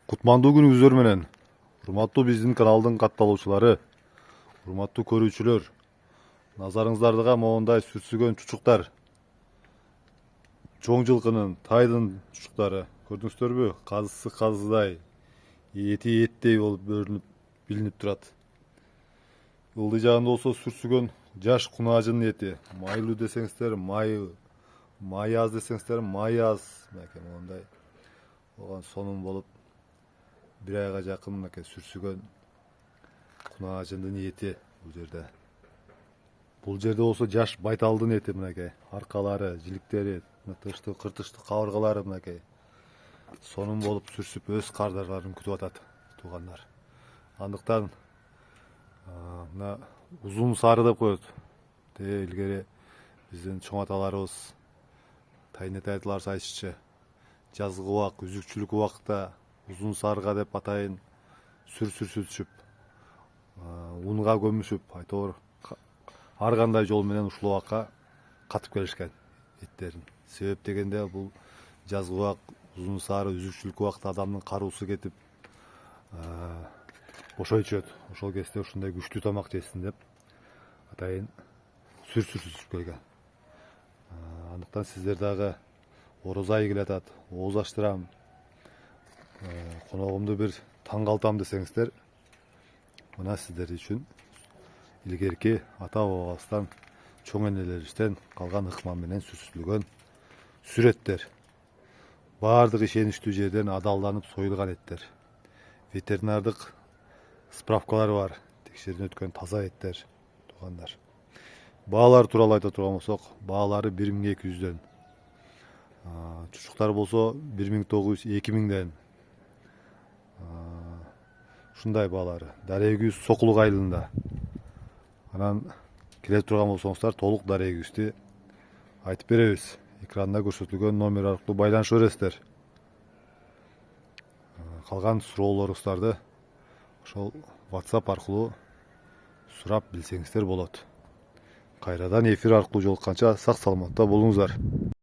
Кутмандуу күнүңүздөр менен. Урматтуу биздин каналдын катталуучулары, урматтуу көрүүчүлөр, назарыңыздардыга моундай сүрсүгөн чучуктар, чоң жылкынын, тайдын чучуктары көрдүңүздөрбү? Казысы казыдай, эти эттей болуп билинип турат. Ылдый жагында болсо сүрсүгөн жаш кунаажынын эти. Майлуу десеңиздер майы, майы аз десеңиздер майы аз. Мынакей моундай оған сонун болуп бир айга жакын мынакей сүрсүгөн кунаажындын эти бул жерде. Бул жерде болсо жаш байталдын эти мынакей. Аркалары, жиликтери, тыштуу, кыртыштуу кабыргалары мынакей. Сонун болуп сүрсүп өз кардарларын күтүп атат туугандар. Андыктан мына узун сары деп коет. Илгери биздин чоң аталарыбыз, тайнете айтыларса айтышчы, жазгы убак, үзүкчүлүк убакта узун сарыга деп атайын сүр сүрсүтүшүп, унга көмүшүп, айтор ар кандай жол менен ушул убакка катып келишкен эттерин. Себеп дегенде бул жазгы убак, узун сары, үзүкчүлүк убакта адамдын кароосу кетип бошой түшөт. Ошол кезде ушундай күчтүү тамак жесин деп атайын сүр сүрсүтүшүп келген. Андыктан сиздер дагы орозо айы келатат, ооз ачтырам, коногумду бир таң калтам десеңиздер, мына сиздер үчүн илгерки ата бабабыздан, чоң энелерибизден калган ыкмам менен сүрсүтүлгөн сүрөттөр. Баардык ишеничтүү жерден адалданып союлган эттер. Ветеринардык справкалары бар, текшерүүдөн өткөн таза эттер туугандар. Баалар тууралуу айта турган болсок, баалары 1200дөн. Чучуктар болсо 1900-2000ден. Ушундай баалары. Дарек күүз Сокулук айылында. Анан келе турган болсоңуздар толук дарек күүздү айтып беребиз. Экранда көрсөтүлгөн номер аркылуу байланыша бересиздер. Калган суроолоруңуздарды ошол WhatsApp аркылуу сурап билсеңиздер болот. Кайрадан эфир аркылуу жолукканча сак саламатта болуңуздар.